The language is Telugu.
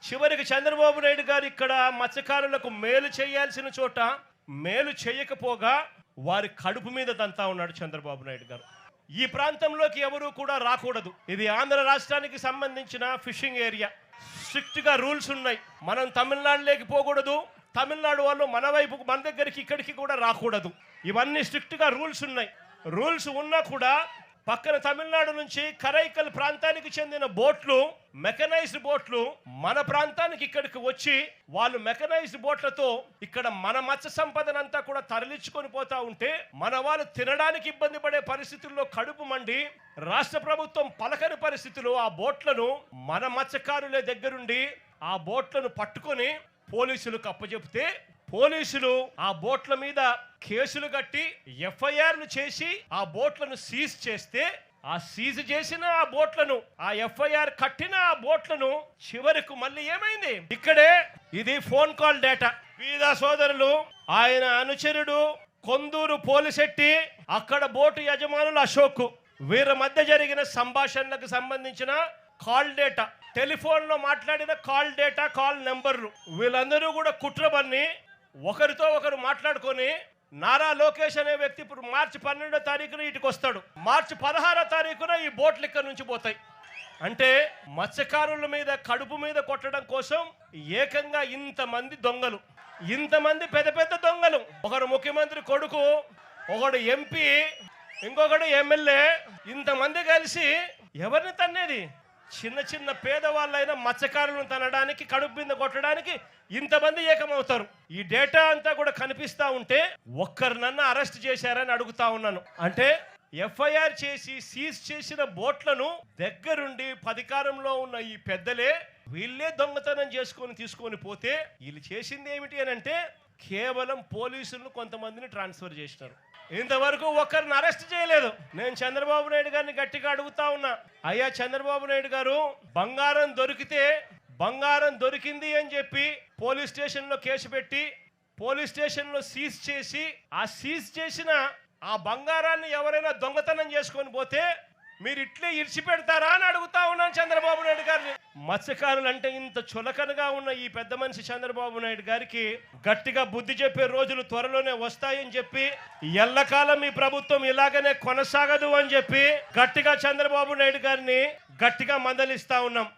చివరికి చంద్రబాబు నాయుడు గారు ఇక్కడ మత్స్యకారులకు మేలు చేయాల్సిన చోట మేలు చేయకపోగా వారి కడుపు మీద తంతా ఉన్నాడు చంద్రబాబు నాయుడు గారు. ఈ ప్రాంతంలోకి ఎవరు కూడా రాకూడదు. ఇది ఆంధ్ర రాష్ట్రానికి సంబంధించిన ఫిషింగ్ ఏరియా. స్ట్రిక్ట్ గా రూల్స్ ఉన్నాయి. మనం తమిళనాడులోకి పోకూడదు, తమిళనాడు వాళ్ళు మన వైపు మన దగ్గరికి ఇక్కడికి కూడా రాకూడదు. ఇవన్నీ స్ట్రిక్ట్ గా రూల్స్ ఉన్నాయి. రూల్స్ ఉన్నా కూడా పక్కన తమిళనాడు నుంచి కరైకల్ ప్రాంతానికి చెందిన బోట్లు, మెకనైజ్డ్ బోట్లు మన ప్రాంతానికి ఇక్కడికి వచ్చి వాళ్ళు మెకనైజ్డ్ బోట్లతో ఇక్కడ మన మత్స్య సంపదనంతా కూడా తరలించుకొని పోతా ఉంటే మన వాళ్ళు తినడానికి ఇబ్బంది పడే పరిస్థితుల్లో కడుపు మండి రాష్ట్ర ప్రభుత్వం పలకని పరిస్థితుల్లో ఆ బోట్లను మన మత్స్యకారుల దగ్గరుండి ఆ బోట్లను పట్టుకొని పోలీసులకు అప్పచెప్తే పోలీసులు ఆ బోట్ల మీద కేసులు కట్టి ఎఫ్ఐఆర్లు చేసి ఆ బోట్లను సీజ్ చేస్తే ఆ సీజ్ చేసిన ఆ బోట్లను, ఆ ఎఫ్ఐఆర్ కట్టిన ఆ బోట్లను చివరకు మళ్ళీ ఏమైంది? ఇక్కడే ఇది ఫోన్ కాల్ డేటా. వీదా సోదరులు, ఆయన అనుచరుడు కొందూరు పోలిశెట్టి, అక్కడ బోటు యజమానులు అశోక్, వీరి మధ్య జరిగిన సంభాషణలకు సంబంధించిన కాల్ డేటా, టెలిఫోన్ లో మాట్లాడిన కాల్ డేటా, కాల్ నెంబర్లు, వీళ్ళందరూ కూడా కుట్రబన్ని ఒకరితో ఒకరు మాట్లాడుకొని నారా లోకేష్ అనే వ్యక్తి ఇప్పుడు మార్చి 12వ తారీఖున ఇటుకు వస్తాడు. మార్చి 16వ తారీఖున ఈ బోట్లు ఇక్కడ నుంచి పోతాయి. అంటే మత్స్యకారుల మీద కడుపు మీద కొట్టడం కోసం ఏకంగా ఇంతమంది దొంగలు, ఇంతమంది పెద్ద పెద్ద దొంగలు, ఒకరు ముఖ్యమంత్రి కొడుకు, ఒకడు ఎంపీ, ఇంకొకడు ఎమ్మెల్యే, ఇంతమంది కలిసి ఎవరిని తన్నేది? చిన్న చిన్న పేదవాళ్ళైన మత్స్యకారులను తనడానికి, కడుపు మీద కొట్టడానికి ఇంతమంది ఏకమవుతారు. ఈ డేటా అంతా కూడా కనిపిస్తా ఉంటే ఒక్కరినన్నా అరెస్ట్ చేశారని అడుగుతా ఉన్నాను. అంటే ఎఫ్ఐఆర్ చేసి సీజ్ చేసిన బోట్లను దగ్గరుండి అధికారంలో ఉన్న ఈ పెద్దలే వీళ్ళే దొంగతనం తీసుకొని పోతే వీళ్ళు చేసింది ఏమిటి అని అంటే కేవలం పోలీసులను కొంతమందిని ట్రాన్స్ఫర్ చేసినారు. ఇంతవరకు ఒక్కరిని అరెస్ట్ చేయలేదు. నేను చంద్రబాబు నాయుడు గారిని గట్టిగా అడుగుతా ఉన్నా, అయ్యా చంద్రబాబు నాయుడు గారు, బంగారం దొరికితే బంగారం దొరికింది అని చెప్పి పోలీస్ స్టేషన్లో కేసు పెట్టి పోలీస్ స్టేషన్లో సీజ్ చేసి ఆ సీజ్ చేసిన ఆ బంగారాన్ని ఎవరైనా దొంగతనం చేసుకొని పోతే మీరు ఇట్లే ఇడిచిపెడతారా అని అడుగుతా ఉన్నాను చంద్రబాబు నాయుడు గారిని. మత్స్యకారులు అంటే ఇంత చులకనగా ఉన్న ఈ పెద్ద మనిషి చంద్రబాబు నాయుడు గారికి గట్టిగా బుద్ధి చెప్పే రోజులు త్వరలోనే వస్తాయని చెప్పి, ఎల్లకాలం ఈ ప్రభుత్వం ఇలాగనే కొనసాగదు అని చెప్పి గట్టిగా చంద్రబాబు నాయుడు గారిని గట్టిగా మందలిస్తా ఉన్నాం.